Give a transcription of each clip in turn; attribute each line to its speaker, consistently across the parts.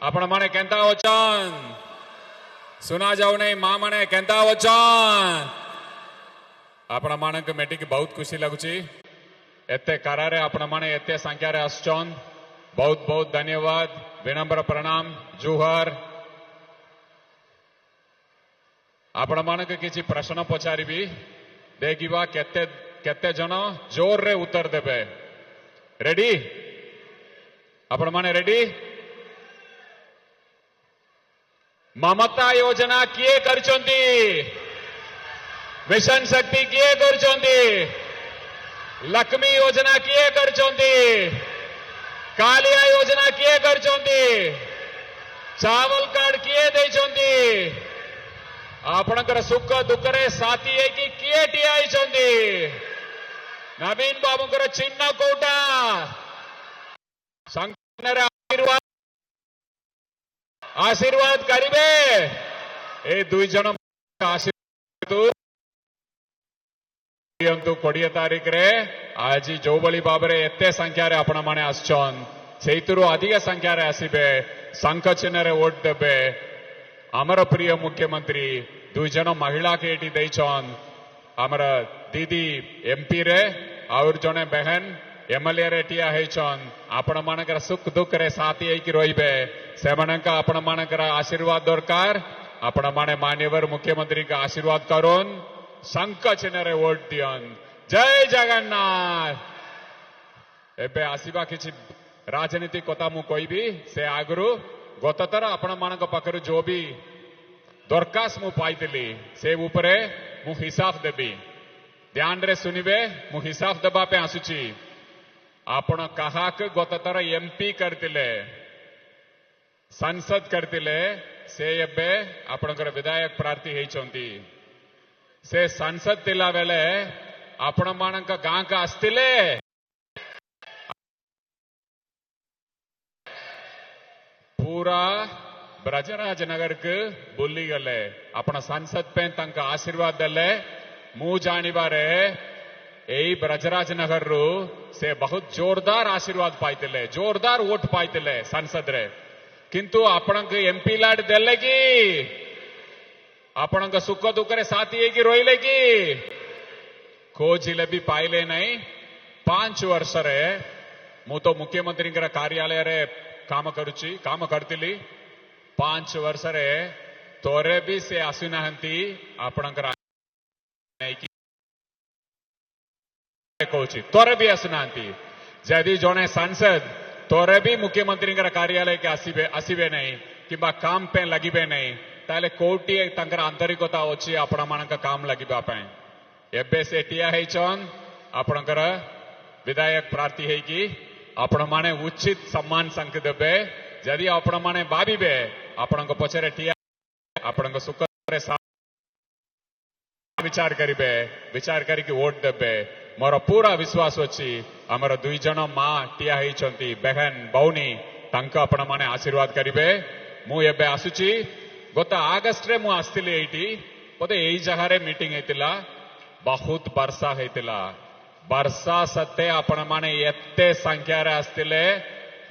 Speaker 1: आपण माने केंता होचन सुना जाऊ नहीं माँ माने केंता होचन आपण मानक मेटिक बहुत खुशी लगुची एते करारे आपण माने एते संख्या रे आसचन बहुत बहुत धन्यवाद विनम्र प्रणाम जुहर आपण मानक किसी प्रश्न पचारिबी देखिबा केते केते जन जोर रे उत्तर देबे रेडी आपण माने रेडी ममता योजना किए करचंती मिशन शक्ति किए करचंती लक्ष्मी योजना किए करचंती कालिया योजना किए करचंती चावल कार्ड किए देचंती आपणकर सुख दुखरे साथी है कि किए टियाइचंती नवीन बाबूकर चिन्ह कोटा संकनर आशीर्वाद आशीर्वाद करिबे ए दुई जन आशीर्वाद दियंतु 20 तारीख रे आज जो बली बाबरे एते संख्या रे आपण माने आछन सेइतुरु अधिक संख्या रे आसीबे शंख चिन्ह रे वोट देबे आमर प्रिय मुख्यमंत्री दुई जन महिला के एटी दैछन आमर दीदी एमपी रे और जने बहन एमएलए रे टिया हेछन आपण मानकर सुख दुख रे साथी हेकि रहिबे सेमानका आपण मानकर आशीर्वाद दरकार आपण माने मान्यवर मुख्यमंत्री का आशीर्वाद करून शंख चिन्ह रे वोट दियन जय जगन्नाथ एबे आसीबा किछि राजनीति कथा मु कहबी से आगरु गततर आपण मानक पाखरु जो भी दरखास्त मु पाइतिली से ऊपरे मु हिसाब देबी ध्यान रे सुनिबे मु हिसाब देबा पे आसुची आपण काहाक गततर एमपी करतिले संसद करतिले से एबे आपणकर विधायक प्रार्थी हेचंती से संसद तिला बेले आपण मानक गां का आस्तिले पूरा ब्रजराज नगर के बुली गले आपण संसद पे तंक आशीर्वाद देले मु जानिबारे एई ब्रजराज नगर रु से बहुत जोरदार आशीर्वाद पाइतिले जोरदार वोट पाइतिले संसद रे किंतु आपणक एमपी लाड देले की आपणक सुख दुख रे साथी है कि रोइले की खोजिले भी पाइले नहीं 5 वर्ष रे मु तो मुख्यमंत्री कार्यालय रे काम करुची काम करतिली 5 वर्ष रे तोरे भी से आसुनाहंती आपणकर कहूची तोरे भी आसुनाहंती जदि जने सांसद तोरे भी मुख्यमंत्री कार्यालय के आसीबे नहीं किंबा काम पे लगिबे नहीं ताले कोटी तंकर आंतरिकता अच्छी आपण मानक काम लगिबा पे एबे से टिया हेचन आपणकर विधायक प्रार्थी है कि आपण माने उचित सम्मान संक देबे जदि आपण माने भाबिबे आपणक पछरे टिया आपणक सुख रे विचार करिबे विचार करिकि वोट देबे मोर पूरा विश्वास अछि हमर दुई जन मां टिया हेचंती बहन बौनी तंक आपण माने आशीर्वाद करिबे मु एबे आसुची गत आगस्ट रे मु आस्तिली एटी बोधे एई जगह रे मीटिंग हेतिला बहुत वर्षा हेतिला वर्षा सते आपण माने एते संख्या रे आस्तिले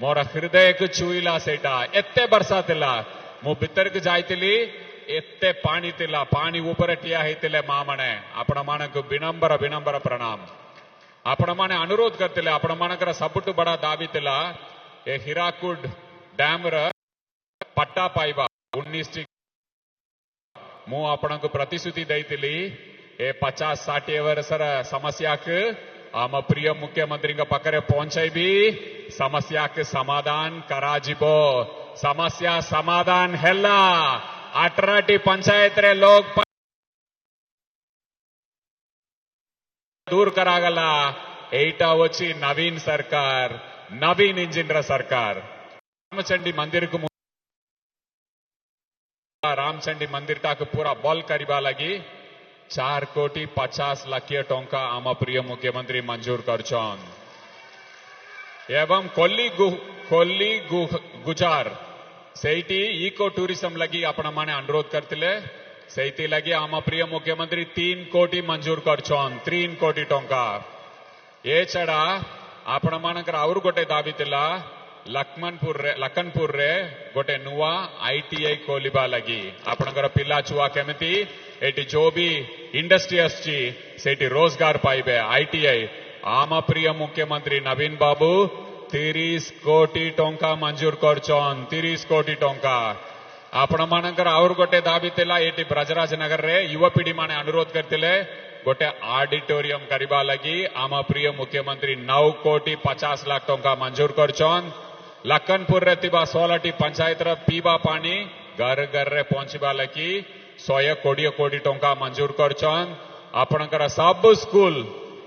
Speaker 1: मोर हृदय को छुईला सेटा एते वर्षा तिला मु भीतर के जाइतिली एते पानी तिला पानी ऊपर टिया हेतिले मां माने आपण मानक विनम्र विनम्र प्रणाम आपण माने अनुरोध करतिले आपण मानकर सबटु बड़ा दाबी तिला ए हीराकुड डैम रे पट्टा पाइबा 19 मु आपण को प्रतिश्रुति दैतिली ए 50-60 वर्षर समस्या के आम प्रिय मुख्यमंत्री पाखरे पहुंचाइबी समस्या के समाधान कराजिबो समस्या समाधान हेला 18टी पंचायत रे लोग दूर करागला एटा वची नवीन सरकार नवीन इंजिन सरकार रामचंडी मंदिर को रामचंडी मंदिर टाक पूरा बल करवा लगी 4,50,00,000 टंका आम प्रिय मुख्यमंत्री मंजूर करछन एवं कोल्ली गुजार सेठी इको टूरिज्म लगी आपण माने अनुरोध करतिले सेठी लगी आम प्रिय मुख्यमंत्री 3 कोटी मंजूर करछन 3 कोटी टंका ये छड़ा आपण मानकर आउर गोटे दाबी तिला लखनपुर रे गोटे नुआ आईटीआई खोलिबा लगी आपणकर पिला छुआ केमिति एटी जो भी इंडस्ट्री आछि सेठी रोजगार पाइबे आईटीआई आम प्रिय मुख्यमंत्री नवीन बाबू 30 कोटी टंका मंजूर करछन 30 कोटी टंका आपण मानकर और गोटे दाबी थिला एटी ब्रजराज नगर रे युवा पीढ़ी माने अनुरोध करथिले गोटे ऑडिटोरियम करबा लगी आम प्रिय मुख्यमंत्री 9 कोटी 50 लाख टंका मंजूर करछन लखनपुर रे तिबा 16 टी पंचायत रे पीबा पानी घर घर रे पहुंचबा लगी 120 कोटी टंका मंजूर करछन आपणकर सब स्कूल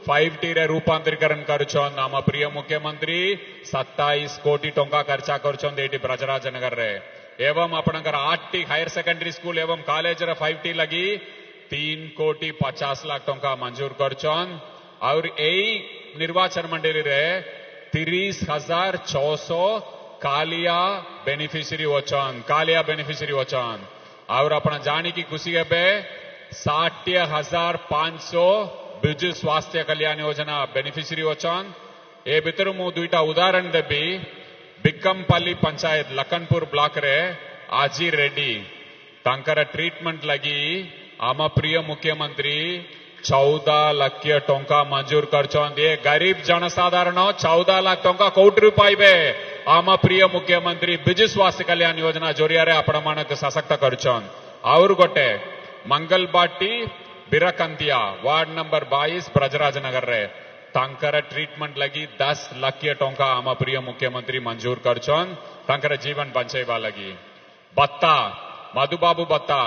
Speaker 1: 5T रे रूपांतरीकरण करछन आम प्रिय मुख्यमंत्री 27 कोटी टंका खर्चा करछन एटी ब्रजराज नगर रे एवं आपणकर 8T हायर सेकेंडरी स्कूल एवं कॉलेज रे 5T लगी 3 कोटी 50 लाख टंका मंजूर करछन और एई निर्वाचन मंडली रे 30,600 कालिया बेनिफिशियरी वचन और अपना जानी की खुशी है 60,500 बिजु स्वास्थ्य कल्याण योजना बेनिफिशियरी वचन ए भितर मु दुईटा उदाहरण देबी बिक्कमपल्ली पंचायत लखनपुर ब्लॉक रे आजी रेड्डी तांकर ट्रीटमेंट लगी आम प्रिय मुख्यमंत्री 14 लाख टंका मंजूर करछन ये गरीब जनसाधारण 14 लाख टंका कोटी पाइबे आम प्रिय मुख्यमंत्री बिजु स्वास्थ्य कल्याण योजना जोरिया रे आपण मानक सशक्त करछन और गोटे मंगलबाटी बिरकंतिया वार्ड नंबर 22 ब्रजराज नगर रे तांकर ट्रीटमेंट लगी 10 लाख टंका आम प्रिय मुख्यमंत्री मंजूर करछन तांकर जीवन बचाइबा लगी बत्ता मधुबाबू बत्ता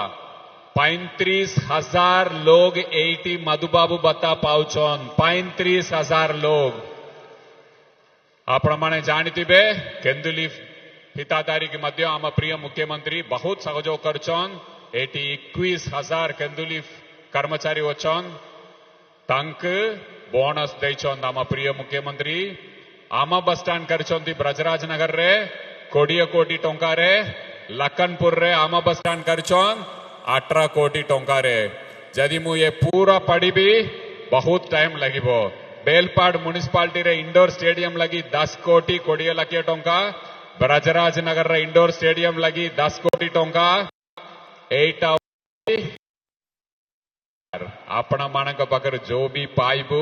Speaker 1: 35,000 लोग 80 मधुबाबू बत्ता पाउछन 35,000 लोग आपण माने जानिथिबे केंदुली हिताधारी के मध्य आम प्रिय मुख्यमंत्री बहुत सहयोग करछन 21,000 केंदुली कर्मचारी वचन तांक बोनस देछन आम प्रिय मुख्यमंत्री आम बस स्टैंड करछंती ब्रजराज नगर रे 20 कोटी टंका रे लखनपुर रे आम बस स्टैंड करछन 18 कोटी टंका रे जदि मु ये पूरा पढ़ी भी बहुत टाइम लगिबो बेलपाड़ म्युनिसिपालिटी रे इंडोर स्टेडियम लगी 10 कोटी 20 लाख टंका ब्रजराज नगर रे इंडोर स्टेडियम लगी 10 कोटी टंका 8 आपण मानक पाखर जो भी पाइबू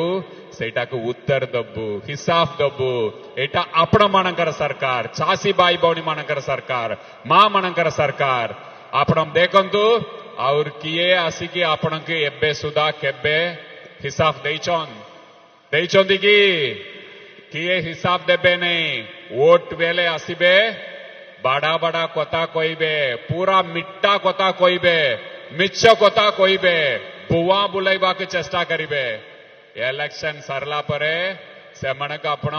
Speaker 1: सेटा को उत्तर दबू हिसाब दबू एटा आपण मानकर सरकार चासी भाई भौणी मानकर सरकार मां मानकर सरकार आपण देखंतु और किए आसिकी आपण के एबे सुधा केबे हिसाब देइछंती कि किए हिसाब देबे नहीं वोट बेले आसीबे बड़ा बड़ा कथा कहिबे पूरा मिट्टा कथा कहिबे मिच्छ कथा कहिबे बुआ बुलाइबा के चेष्टा करिबे इलेक्शन सरला परे से मनक आपण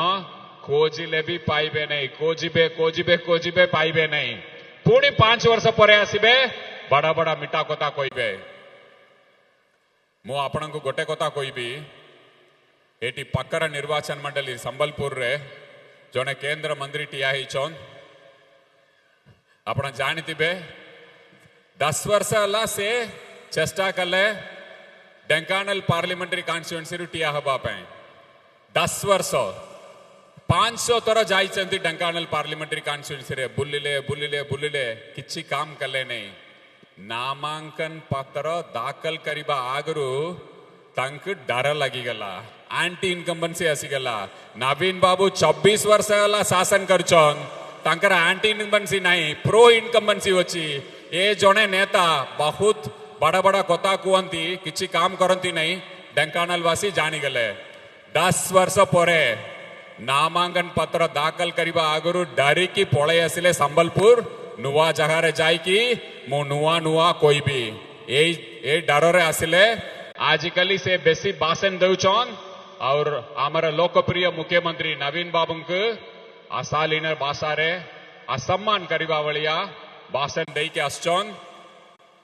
Speaker 1: खोजिले भी पाइबे नहीं खोजिबे पाइबे नहीं पुणी 5 वर्ष परे आसीबे बड़ा बड़ा मिठा कथा कहिबे मु आपण को गोटे कथा कहिबी एटी पक्कर निर्वाचन मंडली संबलपुर रे जने केंद्र मंत्री टिया हिचन आपण जानिथिबे 10 वर्ष हला से चेष्टा कले ढेंकानाल पार्लियामेंट्री कॉन्स्टिट्यूएंसी रु टिया हबा पे 10 वर्ष 500 थर जाइछंती ढेंकानाल पार्लियामेंट्री कॉन्स्टिट्यूएंसी रे बुलिले किछि काम कले नहीं नामांकन पत्र दाखल करिबा आगरु तांक डर लगिगला एंटी इनकम्बेंसी आसीगला नवीन बाबू 24 वर्ष हला शासन करछन तांकर एंटी इनकम्बेंसी नहीं प्रो इनकम्बेंसी अछि ए जने नेता बहुत बड़ा बड़ा कथा कहती किसी काम करती नहीं ढेंकानाल वासी जानीगले 10 वर्ष परे नामांकन पत्र दाखल करबा आगरु डरिकी पळे आसिले संबलपुर नुआ जगार जाइकी मु नुआ कहबी ए डरे आसिले आजिकली से बेसी भाषण दउछन और आमर लोकप्रिय मुख्यमंत्री नवीन बाबू को अशालीन भाषा रे असम्मान करबा वलिया भाषण देके आसछन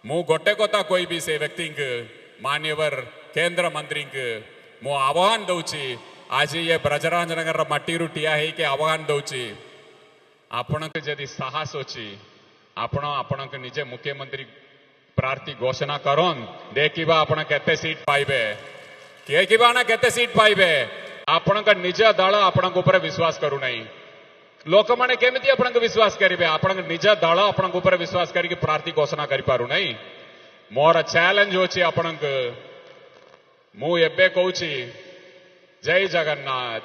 Speaker 1: मु गोटे कथा कहबी से व्यक्ति मान्यवर केंद्र मंत्री मु आह्वान दउची आज ये ब्रजराज नगर मट्टी टिया है के आह्वान दउची आपण के जदि साहस अछि आपण के निजे मुख्यमंत्री प्रार्थी घोषणा करन देखिबा आपण केते सीट पाइबे केकिबा ना केते सीट पाइबे आपण का निज दल आपण ऊपर विश्वास करू नहीं ଲୋକମାନେ କେମିତି ଆପଣଙ୍କୁ ବିଶ୍ୱାସ କରିବେ? ଆପଣଙ୍କ ନିଜ ଦଳ ଆପଣଙ୍କ ଉପରେ ବିଶ୍ୱାସ କରିକି ପ୍ରାର୍ଥୀ ଘୋଷଣା କରିପାରୁନାହିଁ। ମୋର ଚ୍ୟାଲେଞ୍ଜ ହେଉଛି ଆପଣଙ୍କୁ, ମୁଁ ଏବେ କହୁଛି ଜୟ ଜଗନ୍ନାଥ।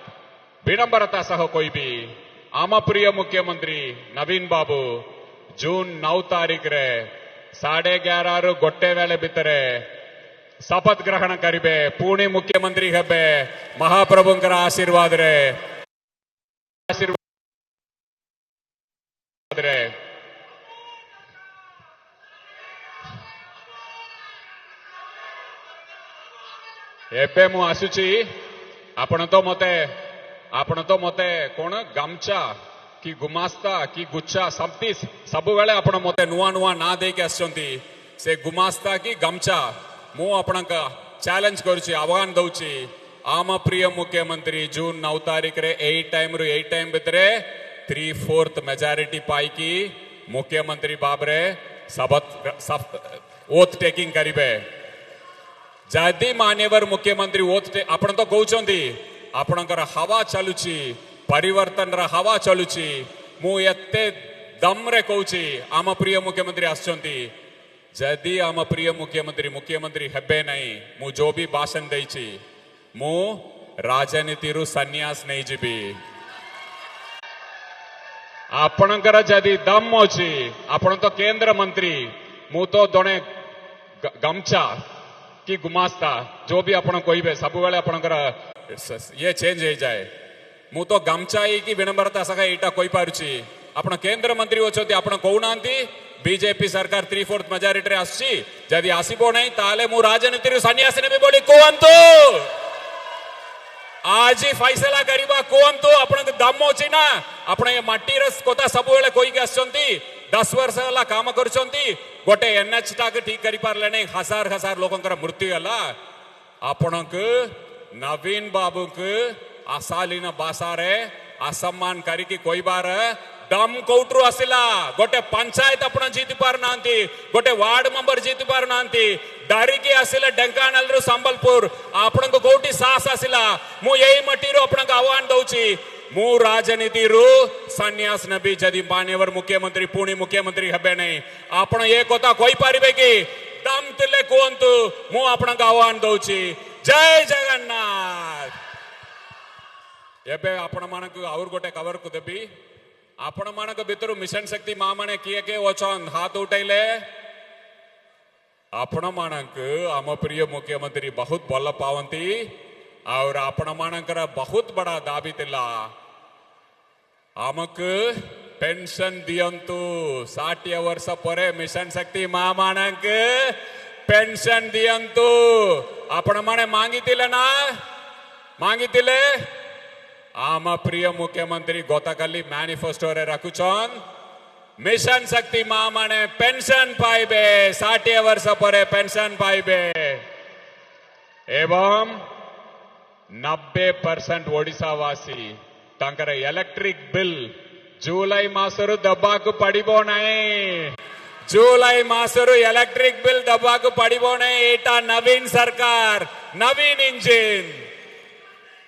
Speaker 1: ବିନମ୍ରତା ସହ କହିବି, ଆମ ପ୍ରିୟ ମୁଖ୍ୟମନ୍ତ୍ରୀ ନବୀନ ବାବୁ ଜୁନ 9 ତାରିଖରେ 11:30 ରୁ 1 ବେଳେ ଭିତରେ ଶପଥ ଗ୍ରହଣ କରିବେ, ପୁଣି ମୁଖ୍ୟମନ୍ତ୍ରୀ ହେବେ ମହାପ୍ରଭୁଙ୍କର ଆଶୀର୍ବାଦରେ। ଏବେ ମୁଁ ଆସୁଛି, ଆପଣ ତ ମତେ କଣ ଗାମଛା କି ଗୁମାସ୍ତା କି ଗୁଚ୍ଛା ସବୁବେଳେ ଆପଣ ମତେ ନୂଆ ନୂଆ ନାଁ ଦେଇକି ଆସିଛନ୍ତି। ସେ ଗୁମାସ୍ତା କି ଗାମଛା ମୁଁ ଆପଣଙ୍କ ଚ୍ୟାଲେଞ୍ଜ କରୁଛି, ଆହ୍ୱାନ ଦଉଛି, ଆମ ପ୍ରିୟ ମୁଖ୍ୟମନ୍ତ୍ରୀ ଜୁନ 9 ତାରିଖରେ ଏଇ ଟାଇମ୍ ଭିତରେ 3/4 मेजॉरिटी पाई मुख्यमंत्री भावे ओथ टेकिंग करेंगे। जदि मान्यवर मुख्यमंत्री ओथ आपण तो कहते आपणकर हवा चलुची, परिवर्तन हवा चलुची, मुझे दम्रे कहूँ आम प्रिय मुख्यमंत्री आसचंती। जदि आम प्रिय मुख्यमंत्री हेबे नहीं, मु जो भी भाषण देछि मु राजनीति रु सन्यास नहीं जीवी। आपणकर जदि दम अच्छी, आपण तो केंद्र मंत्री, मु तो जड़े गमछा कि गुमास्ता जो भी आपण कहे सब बेले आपणकर ये चेंज हो जाए। मु तो गमछा कि विनम्रता सह यहाँ कहीपी आप केंद्र मंत्री अच्छा आप कहना बीजेपी सरकार 3/4 मेजॉरिटी आसी, जदि आसब नहीं ताले मु राजनीति सन्यास ने बोली कहतु आज ही फैसला करवा कहतु। आपण दम अच्छी ना, आपण ये माटीर कथा सब कहीकि आसछंती। 10 वर्ष है काम कर गोटे एनएच टाक ठीक कर पारे नहीं, हजार हजार लोकंकर मृत्यु है। आपण नवीन बाबू को अशालीन भाषा असम्मान करिकी कहबार दम कौटू आसला। गोटे पंचायत आपण जीति पार ना, गोटे वार्ड मेंबर जीति पार ना, डरिकी आसिले ढेंकानाल रु संबलपुर। आपण को कोटी साहस आसिला। मु यही मटीर आपण आह्वान दउची, मु राजनीति रु सन्यास नबी जदि मान्यवर मुख्यमंत्री पुणी मुख्यमंत्री हेबे नहीं। आपण ये कथा कहि पारिबे कि दम तिले कहंतु, मु आपण आह्वान दउची। जय जगन्नाथ। एबे आपण मानक और गोटे खबर को देबी। आपण मानक भितर मिशन शक्ति मां माने किए के ओछन हाथ उठैले। आपण मानक आम प्रिय मुख्यमंत्री बहुत भल पावंती और आपण मानकर बहुत बड़ा दाबी तिला, आमक पेंशन दियंतु। 60 वर्ष परे मिशन शक्ति मां मानक पेंशन दियंतु। आपण माने मांगितिले ना, मांगितिले। आम प्रिय मुख्यमंत्री गतकाली मैनिफेस्टो रे रखुछन मिशन शक्ति मां माने पेंशन पाइबे, 60 वर्ष परे पेंशन पाइबे। एवं 90% ओडिशावासी तांकर इलेक्ट्रिक बिल जुलाई मासरु दबाकु पड़िबो नहीं। जुलाई मासरु इलेक्ट्रिक बिल दबाकु पड़िबो नहीं। एटा नवीन सरकार, नवीन इंजिन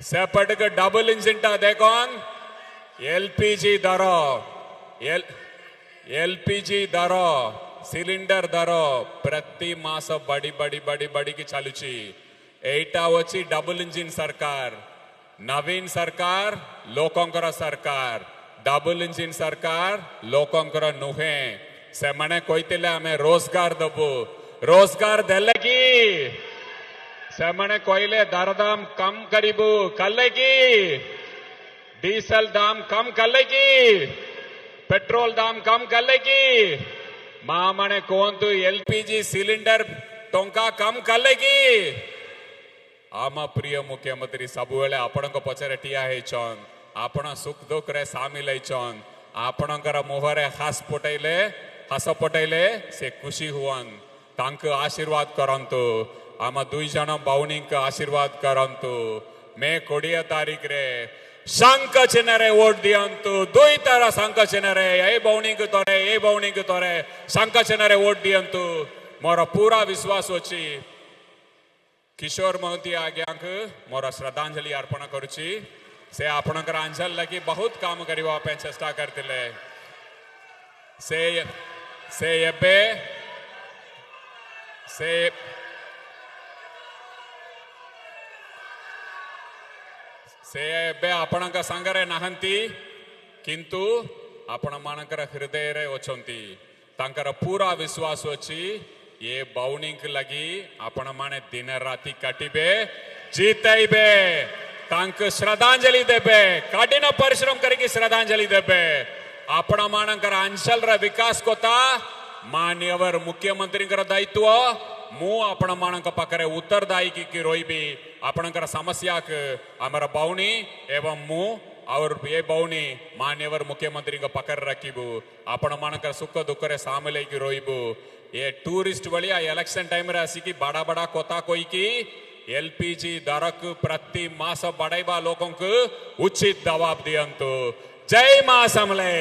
Speaker 1: सेपट के डबल इंजिन टा देखोन। एलपीजी दर सिलिंडर दर प्रति मास बड़ी बड़ी बड़ी बड़ी की चलुची। एटा वची डबल इंजिन सरकार, नवीन सरकार लोकंकर सरकार। डबल इंजिन सरकार लोकंकर नुहे। से मने कहते आम रोजगार दबु, रोजगार देले की से मने कहले दरदाम कम करिबु, कले की डीजल दाम कम कले की, पेट्रोल दाम कम कले की। मां माने कहतु एलपीजी सिलिंडर टंका कम कले की। आम प्रिय मुख्यमंत्री सबुले आपण पचरे ठिया होइछन, आपण सुख दुख रे सामिल होइछन। आपणकर मुहरे हस पटैले से खुशी हुअन। तांक आशीर्वाद करंतु। आम 2 जन बाउनी का आशीर्वाद करंतु। मे 20 तारीख रे शंख चिन्ह रे वोट दियंतु। 2 तरह शंख चिन्ह रे, ए बाउनी को तोरे, ए बाउनी को तोरे शंख चिन्ह रे वोट दियंतु। मोर पूरा विश्वास अछि। किशोर महंती आज्ञा मोर श्रद्धांजलि अर्पण करुछि। से आपणकर अंचल लगी बहुत काम करवा पे चेष्टा करथिले से एबे से से एबे आपणक संगरे नाहंती किंतु आपण मानकर हृदय रे ओछंती तांकर पूरा विश्वास अछि ये बाउनिंग लगी आपण माने दिन राति काटिबे जीतैबे तांक श्रद्धांजलि देबे कठिन परिश्रम करके श्रद्धांजलि देबे आपण मानकर अंचल रे विकास कोता मान्यवर मुख्यमंत्री दायित्व मु आपण मानक पाखरे उत्तरदायी की रोइबी आपणकर समस्या आमर बाउनी एवं मु और ये बाउनी मान्यवर मुख्यमंत्री पाखर रखीबू आपण मानकर सुख दुख रे सामिल की रोइबू ये टूरिस्ट भलिया इलेक्शन टाइम रे आसिकी बड़ा बड़ा कोता कोई की एलपीजी दरक प्रति मास बढ़ाइबा लोकों को उचित जवाब दियंतु जय मां समले।